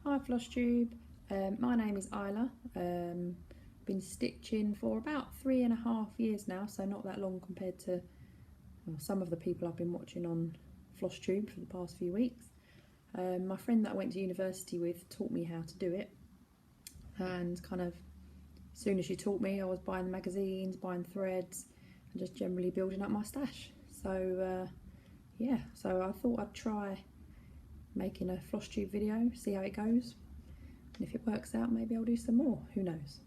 Hi FlossTube, my name is Isla. Been stitching for about 3.5 years now, so not that long compared to some of the people I've been watching on FlossTube for the past few weeks. My friend that I went to university with taught me how to do it, and kind of as soon as she taught me I was buying magazines, buying threads and just generally building up my stash. So yeah, so I thought I'd try making a FlossTube video, see how it goes, and if it works out maybe I'll do some more, who knows.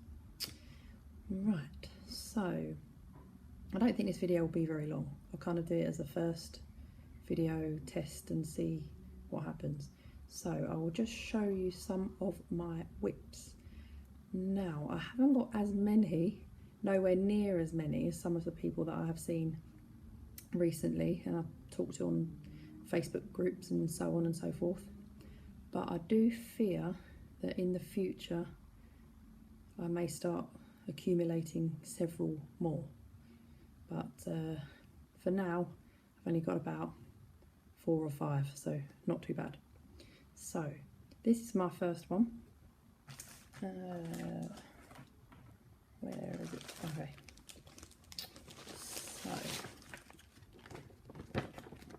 Right, so I don't think this video will be very long. I'll kind of do it as a first video test and see what happens. So I will just show you some of my whips. Now I haven't got as many, nowhere near as many as some of the people that I have seen recently and I've talked to on Facebook groups and so on and so forth, but I do fear that in the future I may start accumulating several more, but for now I've only got about 4 or 5, so not too bad. So this is my first one. Where is it? Okay,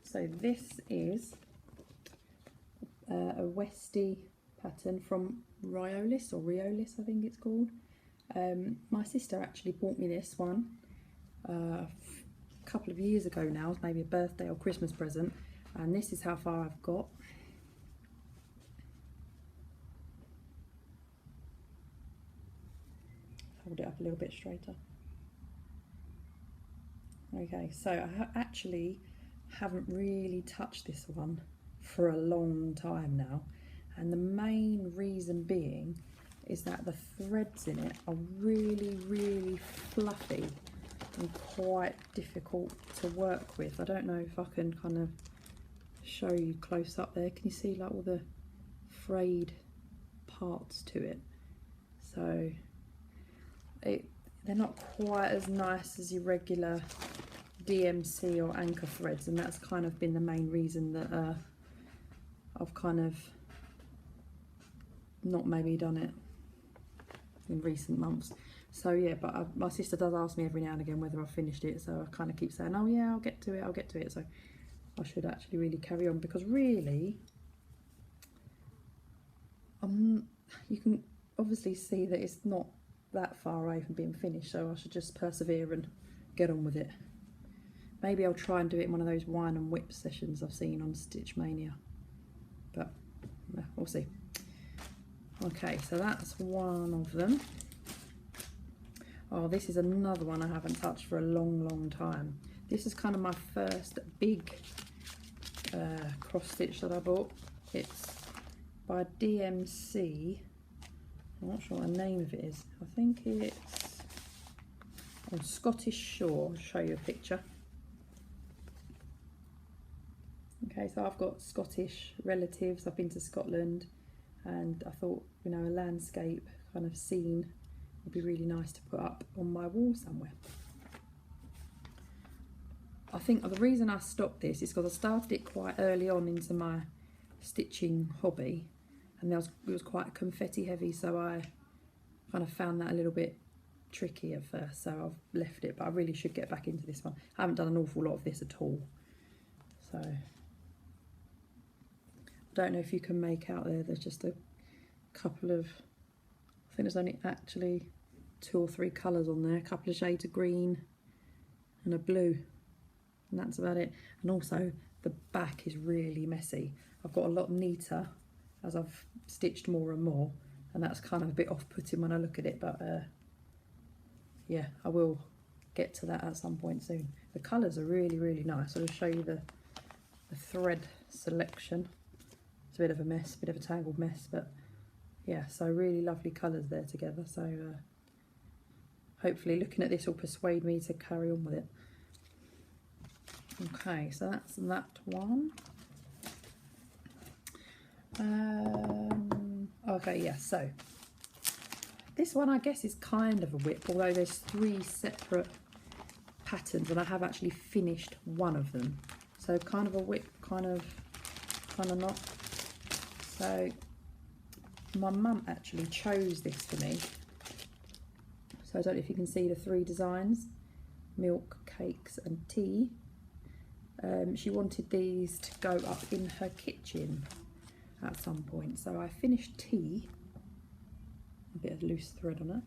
so this is a Westie pattern from Riolis, or Riolis I think it's called. My sister actually bought me this one a couple of years ago now, maybe a birthday or Christmas present, and this is how far I've got. Hold it up a little bit straighter. Okay, so I actually haven't really touched this one for a long time now, and the main reason being is that the threads in it are really fluffy and quite difficult to work with. I don't know if I can kind of show you close up there. Can you see like all the frayed parts to it? So they're not quite as nice as your regular DMC or anchor threads, and that's kind of been the main reason that I've kind of not maybe done it in recent months. So yeah, but my sister does ask me every now and again whether I've finished it, so I kind of keep saying, oh yeah, I'll get to it, so I should actually really carry on, because really you can obviously see that it's not that far away from being finished, so I should just persevere and get on with it. Maybe I'll try and do it in one of those wine and whip sessions I've seen on Stitch Mania, but we'll see. Okay, so that's one of them. Oh, this is another one I haven't touched for a long time. This is kind of my first big cross stitch that I bought. It's by DMC. I'm not sure what the name of it is. I think it's on Scottish Shore. I'll show you a picture. Okay, so I've got Scottish relatives. I've been to Scotland, and I thought, you know, a landscape kind of scene would be really nice to put up on my wall somewhere. I think the reason I stopped this is because I started it quite early on into my stitching hobby, and it was quite confetti heavy, so I kind of found that a little bit tricky at first, so I've left it, but I really should get back into this one. I haven't done an awful lot of this at all, so I don't know if you can make out there's just a couple of, I think there's only actually 2 or 3 colours on there, a couple of shades of green and a blue, and that's about it. And also the back is really messy. I've got a lot neater as I've stitched more and more, and that's kind of a bit off-putting when I look at it, but yeah, I will get to that at some point soon. The colours are really nice. I'll just show you the thread selection. It's a bit of a mess, a bit of a tangled mess, but yeah, so really lovely colours there together. So hopefully looking at this will persuade me to carry on with it. Okay, so that's that one. Okay, yeah, so this one I guess is kind of a whip, although there's 3 separate patterns and I have actually finished one of them. So kind of a whip, kind of not. So my mum actually chose this for me. So I don't know if you can see the 3 designs, milk, cakes and tea. She wanted these to go up in her kitchen at some point. So I finished tea, a bit of loose thread on it.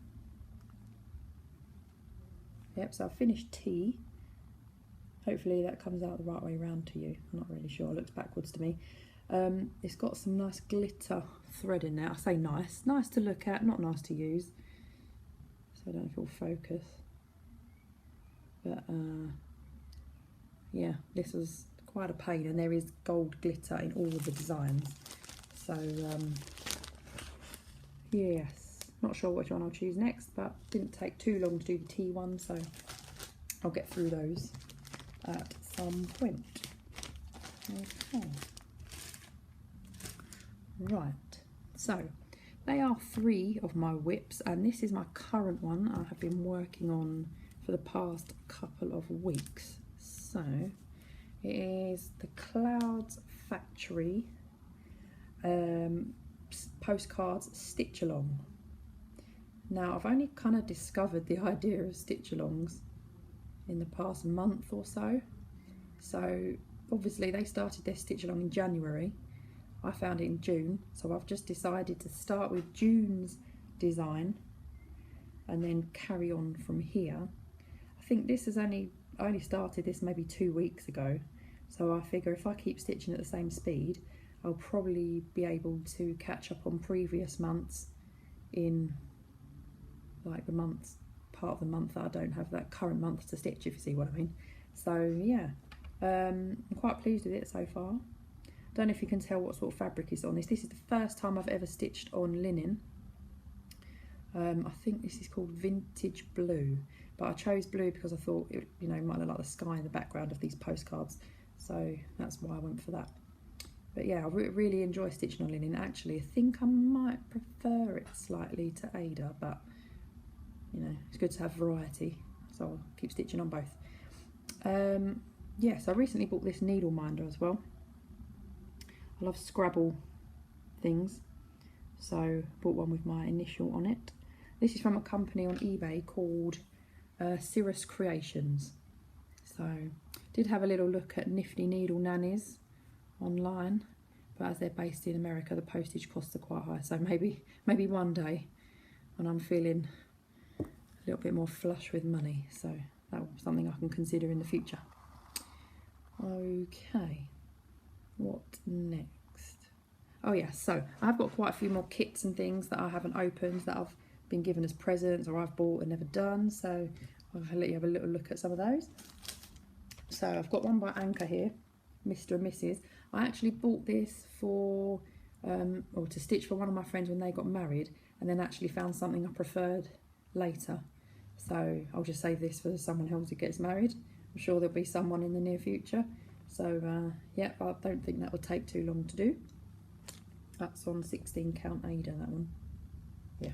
Yep, so I finished tea. Hopefully that comes out the right way around to you. I'm not really sure, it looks backwards to me. It's got some nice glitter thread in there. I say nice, nice to look at, not nice to use. So I don't know if it'll focus. But yeah, this was quite a pain, and there is gold glitter in all of the designs. So yes, not sure which one I'll choose next, but didn't take too long to do the tea one, so I'll get through those at some point. Okay. Right, so they are 3 of my whips, and this is my current one I have been working on for the past couple of weeks. So it is the Clouds Factory postcards stitch along. Now I've only kind of discovered the idea of stitch alongs in the past month or so. So obviously they started their stitch along in January. I found it in June, so I've just decided to start with June's design and then carry on from here. I think this is I only started this maybe 2 weeks ago, so I figure if I keep stitching at the same speed, I'll probably be able to catch up on previous months in like the months, part of the month that I don't have that current month to stitch, if you see what I mean. So yeah, I'm quite pleased with it so far. Don't know if you can tell what sort of fabric is on this. This is the first time I've ever stitched on linen. I think this is called Vintage Blue, but I chose blue because I thought it, you know, might look like the sky in the background of these postcards, so that's why I went for that. But yeah, I really enjoy stitching on linen. Actually, I think I might prefer it slightly to Ada, but you know, it's good to have variety, so I'll keep stitching on both. Yes, I recently bought this needle minder as well. I love Scrabble things, so bought one with my initial on it. This is from a company on eBay called Cirrus Creations. So did have a little look at nifty needle nannies online, but as they're based in America, the postage costs are quite high. So maybe one day when I'm feeling a little bit more flush with money, so that's something I can consider in the future. Okay. What next? Oh yeah, so I've got quite a few more kits and things that I haven't opened, that I've been given as presents or I've bought and never done, so I'll let you have a little look at some of those. So I've got one by Anchor here, Mr. and Mrs. I actually bought this for or to stitch for one of my friends when they got married, and then actually found something I preferred later, so I'll just save this for someone else who gets married. I'm sure there'll be someone in the near future. So yeah, I don't think that will take too long to do. That's on 16 count Ada, that one. Yeah.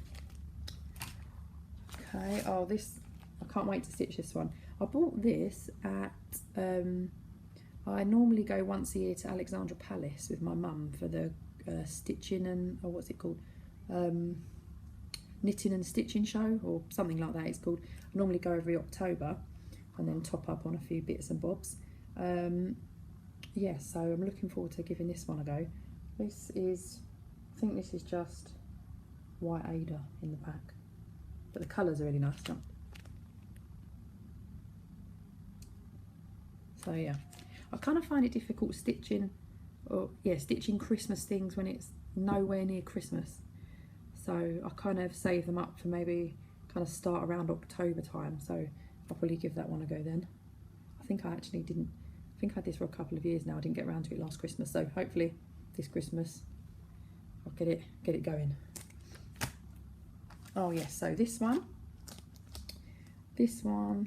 Okay, oh this, I can't wait to stitch this one. I bought this at, I normally go once a year to Alexandra Palace with my mum for the stitching and, or what's it called? Knitting and stitching show, or something like that it's called. I normally go every October and then top up on a few bits and bobs. Yeah, so I'm looking forward to giving this one a go. This is, I think this is just white Ada in the pack, but the colours are really nice, don't they? So yeah, I kind of find it difficult stitching, or yeah, stitching Christmas things when it's nowhere near Christmas. So I kind of save them up for maybe kind of start around October time. So I'll probably give that one a go then. I think I actually didn't. I think I had this for a couple of years now. I didn't get around to it last Christmas, so hopefully this Christmas I'll get it going. Oh yes, so this one,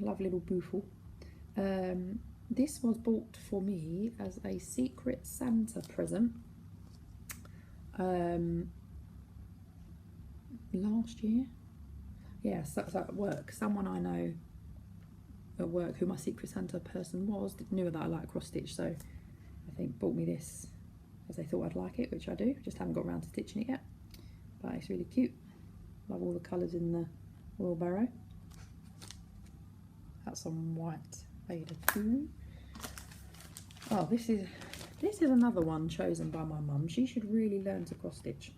lovely little boofle. This was bought for me as a Secret Santa present last year. Yeah, so at work, someone I know at work who my Secret Santa person was knew that I like cross stitch, so I think bought me this as they thought I'd like it, which I do. Just haven't got around to stitching it yet, but it's really cute. Love all the colours in the wheelbarrow. That's on white Ada too. Oh, this is another one chosen by my mum. She should really learn to cross stitch.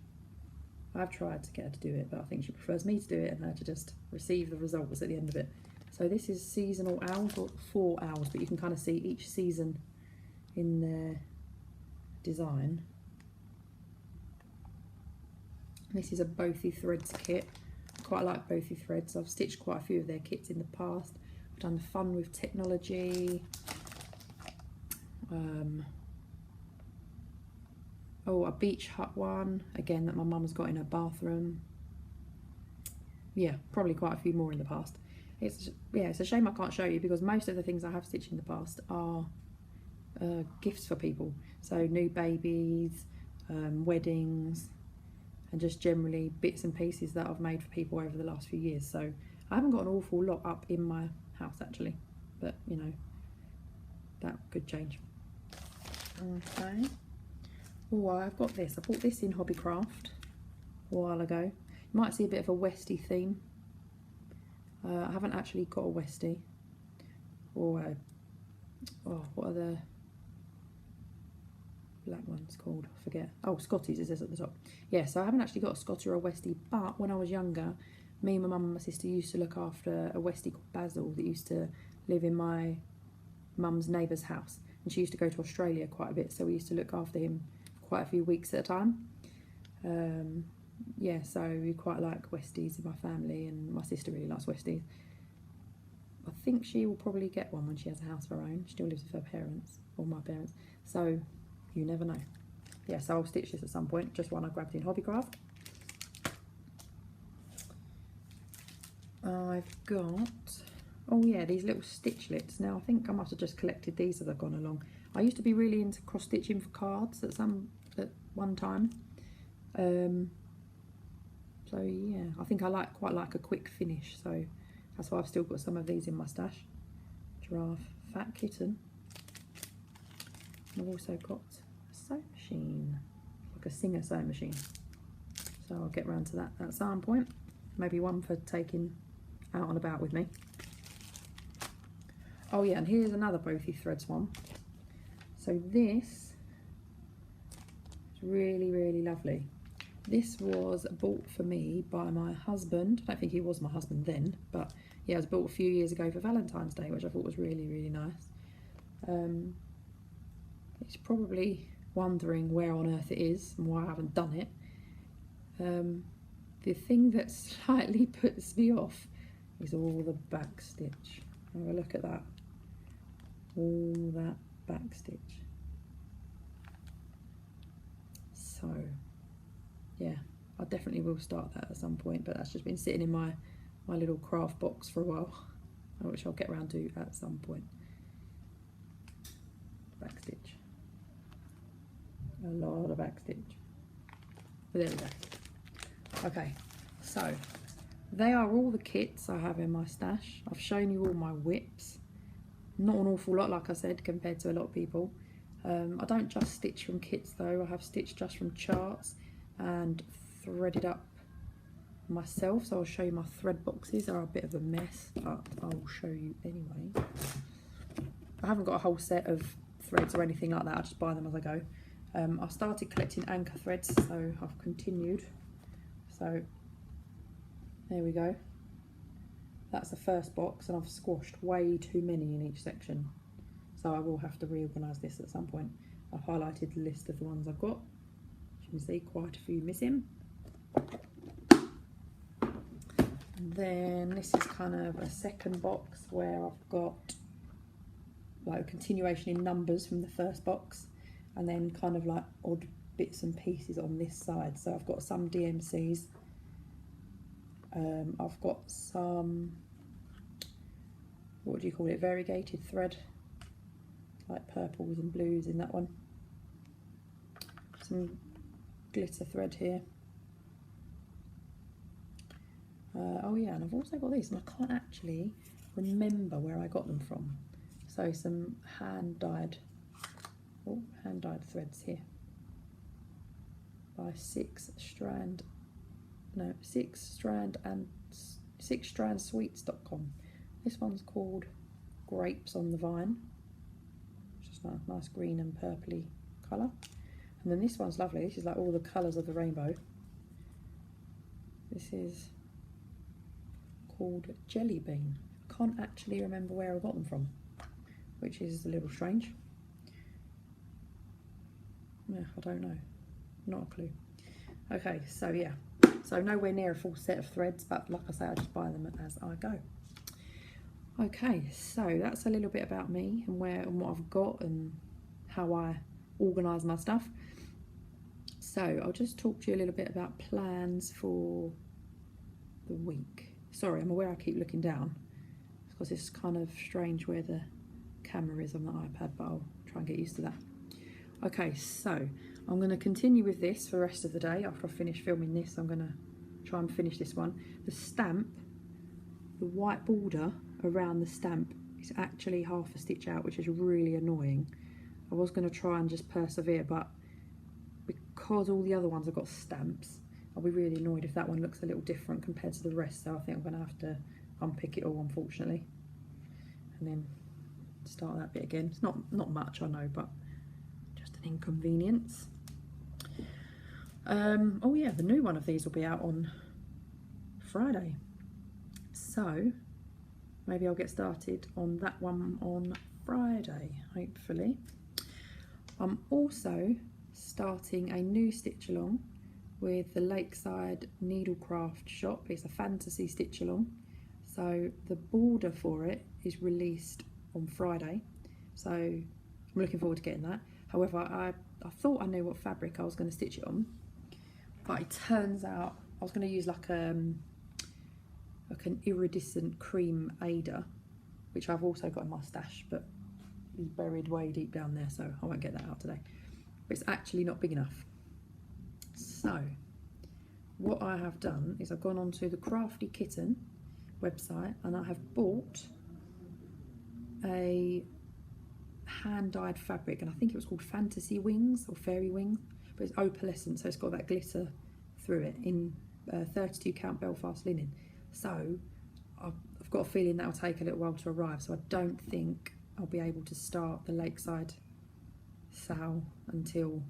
I've tried to get her to do it, but I think she prefers me to do it and her to just receive the results at the end of it. So this is seasonal owls, or 4 owls, but you can kind of see each season in their design. This is a Bothy Threads kit. I quite like Bothy Threads. I've stitched quite a few of their kits in the past. I've done Fun with Technology. Oh, a beach hut one, again, that my mum's got in her bathroom. Yeah, probably quite a few more in the past. It's a shame I can't show you, because most of the things I have stitched in the past are gifts for people. So new babies, weddings, and just generally bits and pieces that I've made for people over the last few years. So I haven't got an awful lot up in my house actually, but you know, that could change. Okay. Oh, I've got this. I bought this in Hobbycraft a while ago. You might see a bit of a Westie theme. I haven't actually got a Westie. Or what are the black ones called? I forget. Oh, Scotties it says at the top. Yeah, so I haven't actually got a Scottie or a Westie, but when I was younger, me, my mum and my sister used to look after a Westie called Basil that used to live in my mum's neighbour's house. And she used to go to Australia quite a bit, so we used to look after him quite a few weeks at a time. Yeah, so we quite like Westies in my family, and my sister really likes Westies. I think she will probably get one when she has a house of her own. She still lives with her parents, or my parents, so you never know. Yeah, so I'll stitch this at some point, just one I grabbed in Hobbycraft. I've got, oh yeah, these little stitchlets. Now I think I must have just collected these as I've gone along. I used to be really into cross stitching for cards at one time. So yeah, I think I quite like a quick finish, so that's why I've still got some of these in my stash. Giraffe, Fat Kitten. And I've also got a sewing machine, like a Singer sewing machine. So I'll get round to that at some point. Maybe one for taking out and about with me. Oh yeah, and here's another Bothy Threads one. So this is really, really lovely. This was bought for me by my husband. I don't think he was my husband then, but yeah, it was bought a few years ago for Valentine's Day, which I thought was really, really nice. It's probably wondering where on earth it is and why I haven't done it. The thing that slightly puts me off is all the back stitch. Have a look at that. All that back stitch. So yeah, I definitely will start that at some point, but that's just been sitting in my little craft box for a while, which I'll get around to at some point. Back stitch. A lot of back stitch. But there we go. Okay, so they are all the kits I have in my stash. I've shown you all my whips. Not an awful lot, like I said, compared to a lot of people. I don't just stitch from kits though. I have stitched just from charts and threaded up myself. So I'll show you my thread boxes. They're a bit of a mess, but I'll show you anyway. I haven't got a whole set of threads or anything like that. I just buy them as I go. I started collecting anchor threads, so I've continued. So there we go. That's the first box, and I've squashed way too many in each section. So I will have to reorganise this at some point. I've highlighted the list of the ones I've got. As you can see, quite a few missing. And then this is kind of a second box where I've got like a continuation in numbers from the first box, and then kind of like odd bits and pieces on this side. So I've got some DMCs. I've got some, what do you call it, variegated thread, like purples and blues in that one. Some glitter thread here. Oh yeah, and I've also got these, and I can't actually remember where I got them from. So some hand-dyed threads here by 6 Strand no, 6strandsweets.com. This one's called Grapes on the Vine. It's just a nice green and purpley colour. And then this one's lovely. This is like all the colours of the rainbow. This is called Jelly Bean. I can't actually remember where I got them from, which is a little strange. Yeah, I don't know. Not a clue. Okay, so yeah. So nowhere near a full set of threads, but like I say, I just buy them as I go. Okay, so that's a little bit about me and where and what I've got and how I organise my stuff. So I'll just talk to you a little bit about plans for the week. Sorry, I'm aware I keep looking down because it's kind of strange where the camera is on the iPad, but I'll try and get used to that. Okay, so I'm going to continue with this for the rest of the day. After I finish filming this, I'm going to try and finish this one. The stamp, the white border around the stamp is actually half a stitch out, which is really annoying. I was going to try and just persevere, but because all the other ones have got stamps, I'll be really annoyed if that one looks a little different compared to the rest, so I think I'm going to have to unpick it all, unfortunately, and then start that bit again. It's not much, I know, but just an inconvenience. Oh yeah, the new one of these will be out on Friday, so maybe I'll get started on that one on Friday, hopefully. I'm also starting a new stitch along with the Lakeside Needlecraft shop. It's a fantasy stitch along, so the border for it is released on Friday, so I'm looking forward to getting that. However, I thought I knew what fabric I was going to stitch it on, but it turns out I was going to use like an iridescent cream Ada, which I've also got in my stash, but is buried way deep down there, so I won't get that out today. But it's actually not big enough. So what I have done is I've gone onto the Crafty Kitten website and I have bought a hand-dyed fabric, and I think it was called Fantasy Wings or Fairy Wings, but it's opalescent, so it's got that glitter through it in 32 count Belfast linen. So I've got a feeling that'll take a little while to arrive, so I don't think I'll be able to start the Lakeside sale until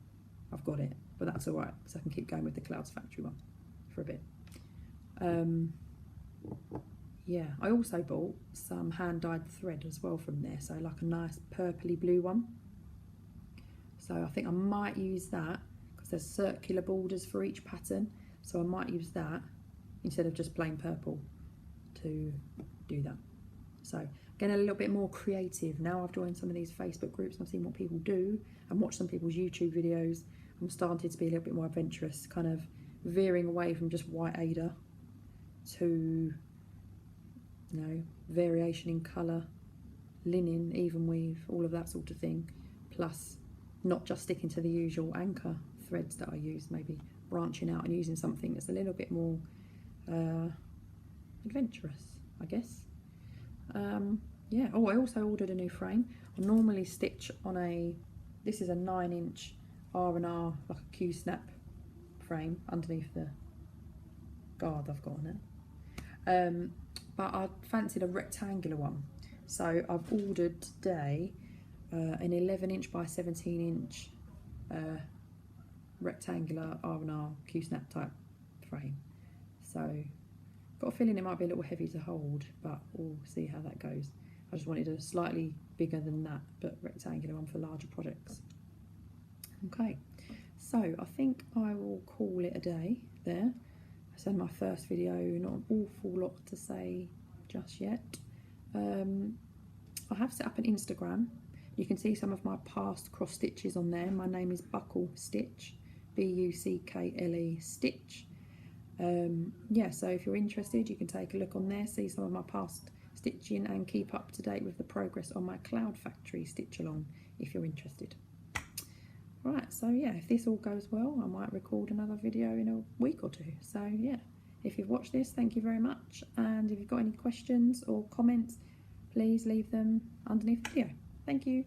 I've got it, but that's alright because I can keep going with the Clouds Factory one for a bit. Yeah, I also bought some hand-dyed thread as well from there, so like a nice purpley blue one. So I think I might use that because there's circular borders for each pattern, so I might use that instead of just plain purple to do that. So getting a little bit more creative now. I've joined some of these Facebook groups and I've seen what people do and watched some people's YouTube videos. I'm starting to be a little bit more adventurous, kind of veering away from just white Ada to, you know, variation in colour, linen, even weave, all of that sort of thing, plus not just sticking to the usual anchor threads that I use, maybe branching out and using something that's a little bit more adventurous, I guess. Yeah, oh, I also ordered a new frame. I normally stitch on this is a 9-inch R&R, like a Q-snap frame underneath the guard I've got on it. But I fancied a rectangular one, so I've ordered today an 11-inch by 17-inch rectangular R&R Q-snap type frame. So got a feeling it might be a little heavy to hold, but we'll see how that goes. I just wanted a slightly bigger than that, but rectangular one for larger projects. Okay, so I think I will call it a day there. I said my first video, not an awful lot to say just yet. I have set up an Instagram. You can see some of my past cross stitches on there. My name is Buckle Stitch, B-U-C-K-L-E Stitch. Yeah, so if you're interested, you can take a look on there, see some of my past stitching and keep up to date with the progress on my Cloud Factory stitch along if you're interested. Right, so yeah, if this all goes well, I might record another video in a week or two. So yeah, if you've watched this, thank you very much, and if you've got any questions or comments, please leave them underneath the video. Thank you.